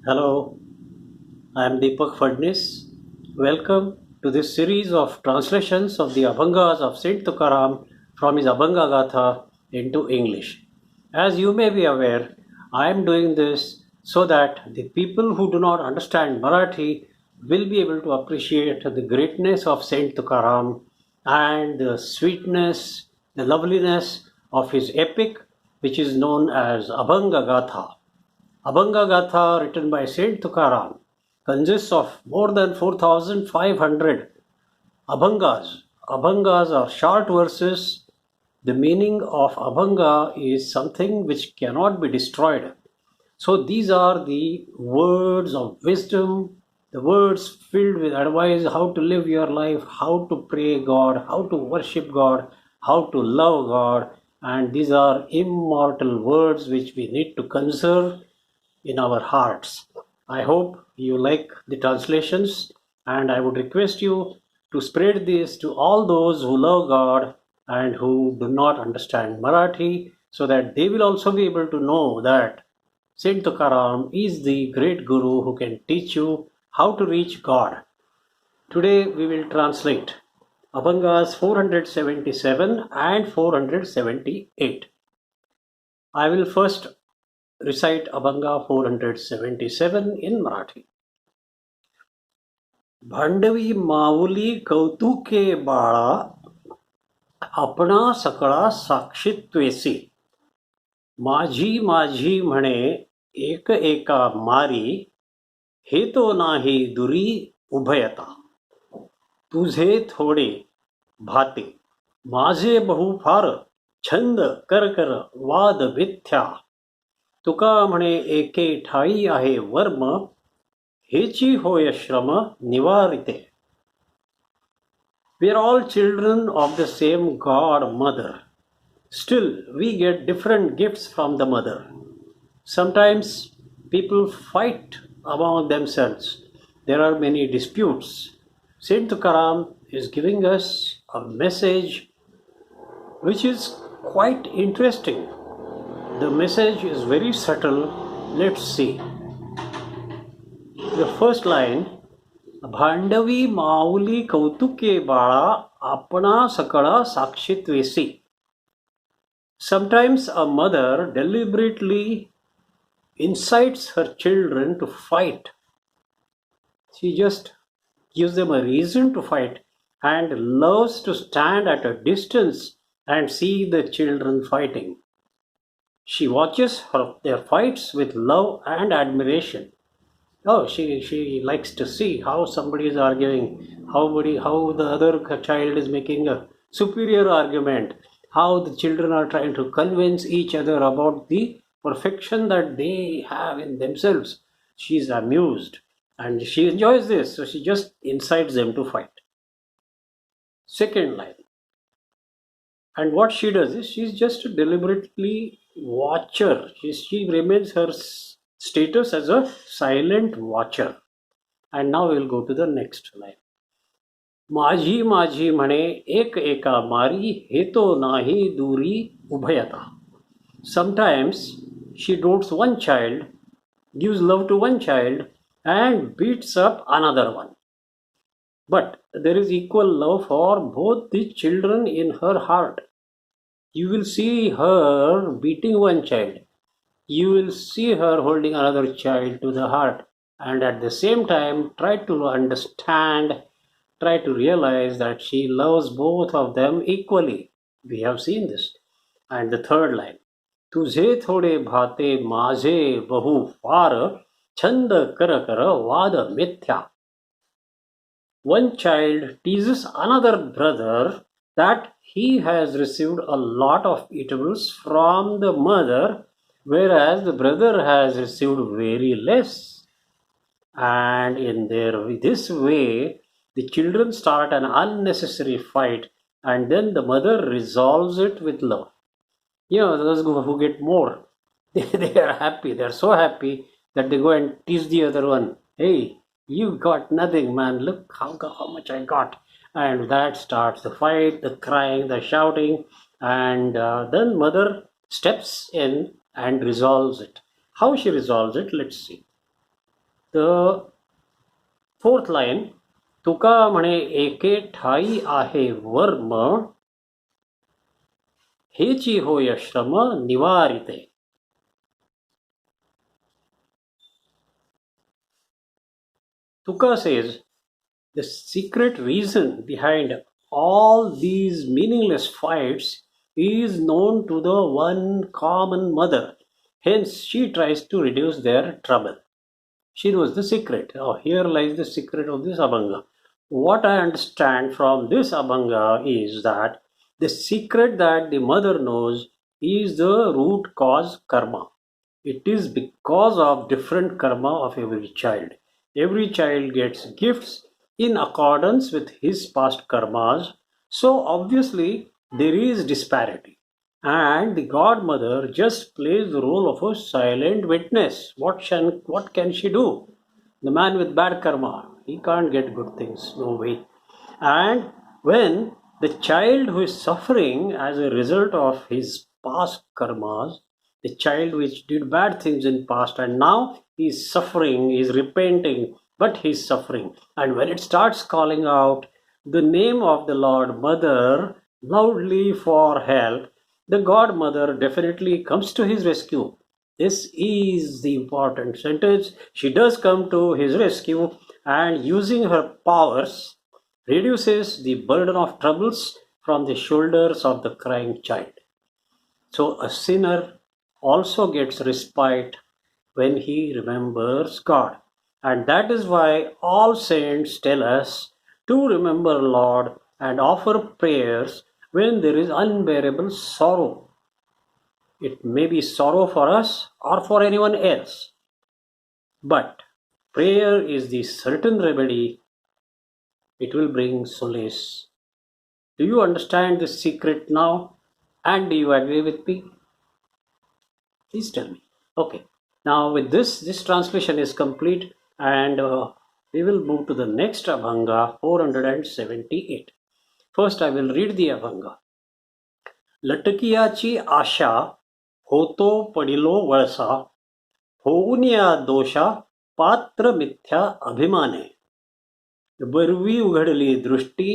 Hello, I am Deepak Fadnis. Welcome to this series of translations of the Abhangas of Saint Tukaram from his Abhanga Gatha into English. As you may be aware, I am doing this so that the people who do not understand Marathi will be able to appreciate the greatness of Saint Tukaram and the sweetness, the loveliness of his epic, which is known as Abhanga Gatha. Abhanga Gatha, written by Saint Tukaram, consists of more than 4,500 Abhangas. Abhangas are short verses. The meaning of Abhanga is something which cannot be destroyed. So these are the words of wisdom, the words filled with advice how to live your life, how to pray God, how to worship God, how to love God. And these are immortal words which we need to conserve in our hearts. I hope you like the translations, and I would request you to spread this to all those who love God and who do not understand Marathi, so that they will also be able to know that Saint Tukaram is the great Guru who can teach you how to reach God. Today we will translate Abhangas 477 and 478. I will first recite Abhanga 477 in Marathi. भांडवी माऊली कौतुके बाळा आपणा सकळा साक्षीत्वेसी माझी माझी म्हणे एक एका मारी हे तो नाही दुरी उभयता तुझे थोडे भाते माझे बहु फार छंद कर कर वाद मिथ्या तुका म्हणे एके ठाई आहे वर्म हेची होय श्रम निवारिते. We are all children of the same God Mother. Still, we get different gifts from the Mother. Sometimes people fight among themselves. There are many disputes. Saint Tukaram is giving us a message which is quite interesting. The message is very subtle. Let's see. The first line, भांडवी माऊली कौतुके बाळा आपणा सकळा साक्षीत्वेसी. Sometimes a mother deliberately incites her children to fight. She just gives them a reason to fight and loves to stand at a distance and see the children fighting. She watches their fights with love and admiration. Oh, she likes to see how somebody is arguing, how the other child is making a superior argument, how the children are trying to convince each other about the perfection that they have in themselves. She is amused and she enjoys this, so she just incites them to fight. Second line. And what she does is she's just a deliberately watcher. She remains her status as a silent watcher. And now we'll go to the next line. माझी माझी म्हणे एक एका मारी हेतो नाही दूरी उभयता. Sometimes she dotes one child, gives love to one child, and beats up another one. But there is equal love for both the children in her heart. You will see her beating one child. You will see her holding another child to the heart, and at the same time try to understand, try to realize that she loves both of them equally. We have seen this. And the third line, तुझे थोडे भाते माझे बहु फार छंद कर कर वाद मिथ्या. One child teases another brother that he has received a lot of eatables from the mother, whereas the brother has received very less. And in this way, the children start an unnecessary fight, and then the mother resolves it with love. You know, those who get more, they are happy. They are so happy that they go and tease the other one. Hey, you got nothing, man. Look how much I got. And that starts the fight, the crying, the shouting. And then mother steps in and resolves it. How she resolves it, let's see. The fourth line, तुका म्हणे एके ठाई आहे worm, हेची होय श्रम निवारिते. Tuka says the secret reason behind all these meaningless fights is known to the one common mother. Hence, she tries to reduce their trouble. She knows the secret. Oh, here lies the secret of this Abhanga. What I understand from this Abhanga is that the secret that the mother knows is the root cause karma. It is because of different karma of every child. Every child gets gifts in accordance with his past karmas. So obviously there is disparity. And the godmother just plays the role of a silent witness. What can she do? The man with bad karma, he can't get good things, no way. And when the child who is suffering as a result of his past karmas, the child which did bad things in past and now he is suffering, he is repenting, but he is suffering. And when it starts calling out the name of the Lord Mother loudly for help, the godmother definitely comes to his rescue. This is the important sentence. She does come to his rescue and using her powers reduces the burden of troubles from the shoulders of the crying child. So a sinner also gets respite when he remembers God. And that is why all saints tell us to remember Lord and offer prayers when there is unbearable sorrow. It may be sorrow for us or for anyone else. But prayer is the certain remedy. It will bring solace. Do you understand this secret now? And do you agree with me? Please tell me. Okay. Now with this translation is complete and we will move to the next Abhanga 478. First I will read the Abhanga. Latakiyachi asha होतो पडिलो वळसा, होऊन या दोषा पात्र मिथ्या अभिमाने. बरवी उघडली दृष्टी,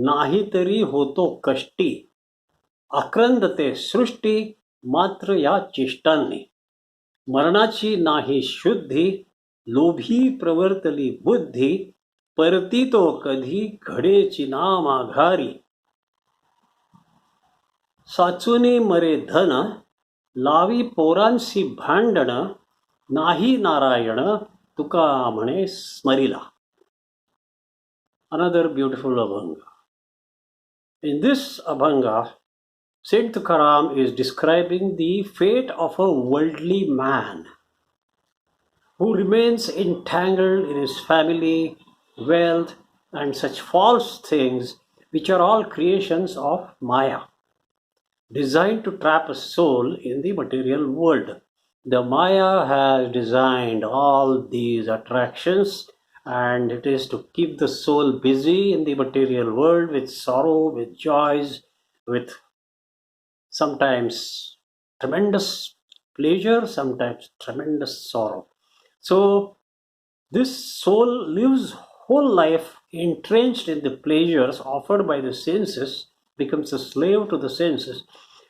नाही तरी होतो कष्टी, आक्रंदते सृष्टी मात्र या चेष्टांनी. मरणाची नाही शुद्धी, लोभी प्रवर्तली बुद्धी, परती तो कधी घडेची ना माघारी. साचुनी मरे धन, लावी पोरांसी भांडण, नाही नारायण तुका म्हणे स्मरिला. Another beautiful Abhanga. In this Abhanga, Saint Tukaram is describing the fate of a worldly man who remains entangled in his family, wealth, and such false things which are all creations of Maya, designed to trap a soul in the material world. The Maya has designed all these attractions and it is to keep the soul busy in the material world with sorrow, with joys, with sometimes tremendous pleasure, sometimes tremendous sorrow. So this soul lives whole life entrenched in the pleasures offered by the senses, becomes a slave to the senses,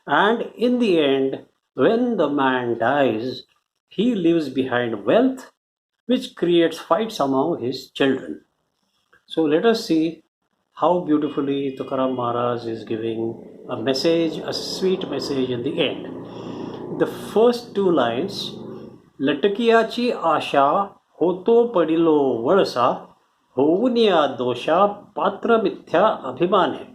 and in the end, when the man dies, he leaves behind wealth which creates fights among his children. So let us see how beautifully Tukaram Maharaj is giving a message, a sweet message in the end. The first two lines, Latakiyachi asha hoto padilo valsa, hovunya dosha patra mithya abhimane.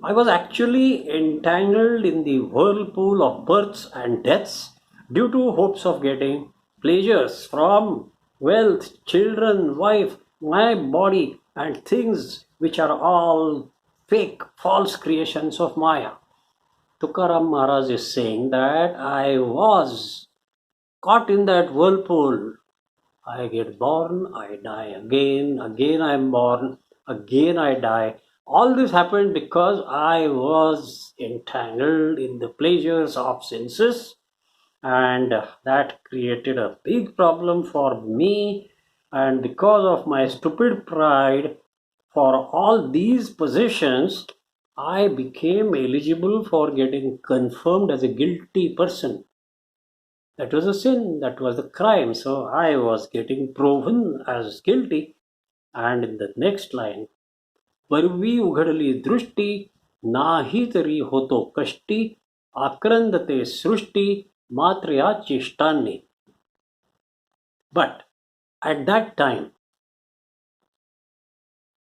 I was actually entangled in the whirlpool of births and deaths due to hopes of getting pleasures from wealth, children, wife, my body, and things which are all fake, false creations of Maya. Tukaram Maharaj is saying that I was caught in that whirlpool. I get born, I die again, again I am born, again I die. All this happened because I was entangled in the pleasures of senses and that created a big problem for me. And because of my stupid pride for all these positions, I became eligible for getting confirmed as a guilty person. That was a sin, that was a crime. So I was getting proven as guilty. And in the next line, परवी उघडली दृष्टी, नाही तरी होतो कष्टी, आक्रंदते सृष्टी, मात्र या चेष्टांनी. But at that time,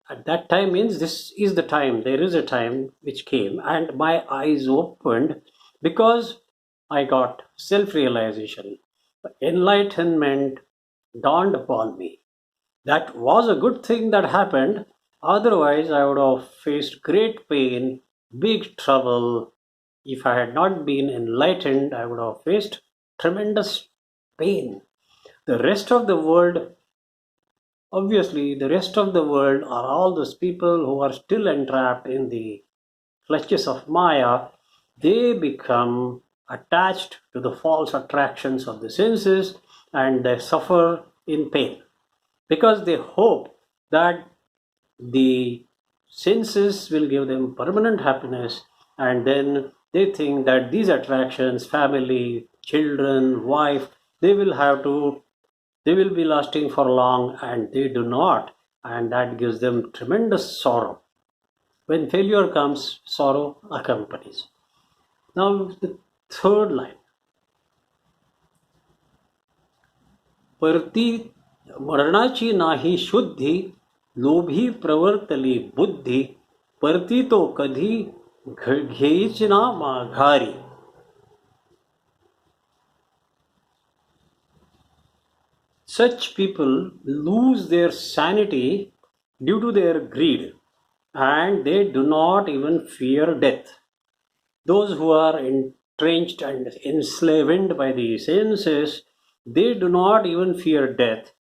at that time means this is the time, there is a time which came, and my eyes opened because I got self realization. Enlightenment dawned upon me. That was a good thing that happened. Otherwise, I would have faced great pain, big trouble. If I had not been enlightened, I would have faced tremendous pain. The rest of the world, obviously, the rest of the world are all those people who are still entrapped in the clutches of Maya. They become attached to the false attractions of the senses and they suffer in pain because they hope that the senses will give them permanent happiness, and then they think that these attractions, family, children, wife, they will have to, they will be lasting for long, and they do not, and that gives them tremendous sorrow. When failure comes, sorrow accompanies. Now the third line, परती मरणाची नाही शुद्धी, लोभी प्रवर्तली बुद्धी, परती तो कधी घेईच ना माघारी. Such people lose their sanity due to their greed, and they do not even fear death. Those who are entrenched and enslaved by the senses, they do not even fear death.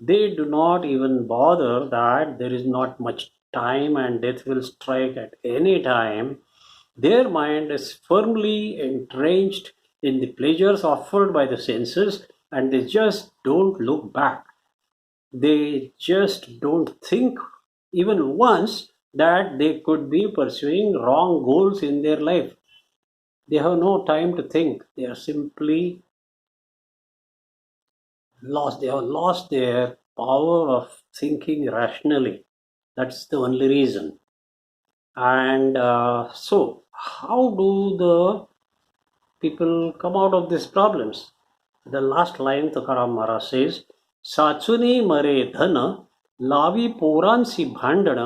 They do not even bother that there is not much time and death will strike at any time. Their mind is firmly entrenched in the pleasures offered by the senses, and they just don't look back. They just don't think even once that they could be pursuing wrong goals in their life. They have no time to think. They are simply lost. They have lost their power of thinking rationally. That's the only reason. And so, how do the people come out of these problems? The last line Tukaram Maharaj says, साचुनी मरे धन, लावी पोरांसी भांडण,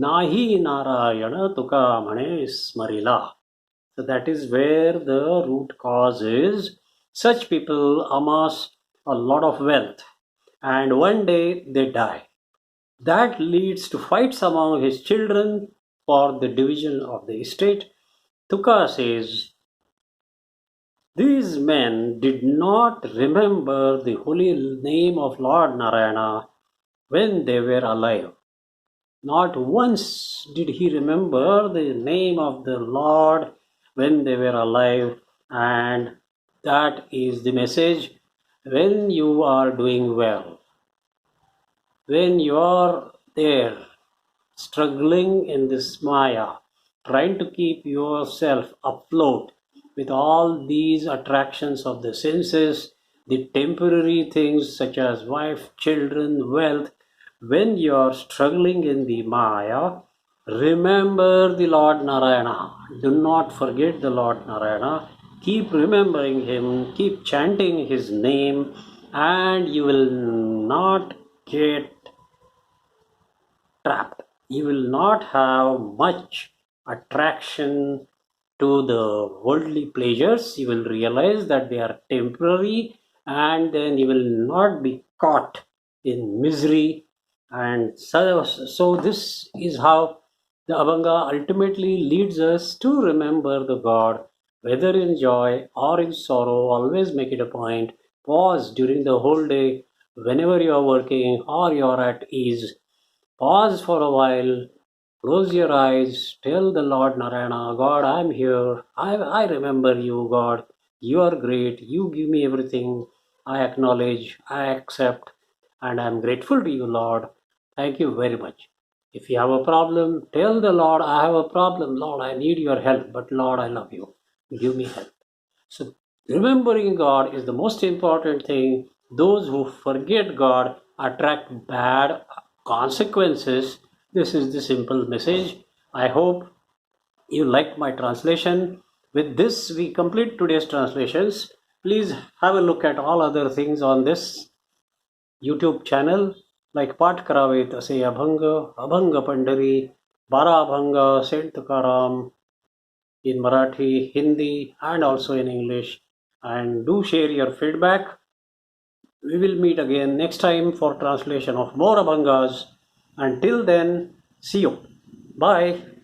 नाही नारायण तुका म्हणे स्मरिला. So that is where the root cause is. Such people amass a lot of wealth and one day they die. That leads to fights among his children for the division of the estate. Tuka says, these men did not remember the holy name of Lord Narayana when they were alive. Not once did he remember the name of the Lord when they were alive, and that is the message. When you are doing well, when you are there struggling in this Maya, trying to keep yourself afloat with all these attractions of the senses, the temporary things such as wife, children, wealth, when you are struggling in the Maya, remember the Lord Narayana. Do not forget the Lord Narayana. Keep remembering him, keep chanting his name, and you will not get trapped. You will not have much attraction to the worldly pleasures. You will realize that they are temporary, and then you will not be caught in misery. And so this is how the Abhanga ultimately leads us to remember the God, whether in joy or in sorrow. Always make it a point. Pause during the whole day, whenever you are working or you are at ease. Pause for a while, close your eyes, tell the Lord Narayana, God, I am here. I remember you, God. You are great. You give me everything. I acknowledge, I accept, and I am grateful to you, Lord. Thank you very much. If you have a problem, tell the Lord, I have a problem. Lord, I need your help. But Lord, I love you. Give me help. So, remembering God is the most important thing. Those who forget God attract bad consequences. This is the simple message. I hope you liked my translation. With this, we complete today's translations. Please have a look at all other things on this YouTube channel like Pat Karavet, Ase Abhanga, Abhanga Pandari, Bara Abhanga, Saint Tukaram in Marathi, Hindi, and also in English. And do share your feedback. We will meet again next time for translation of more Abhangas. Until then, see you. Bye.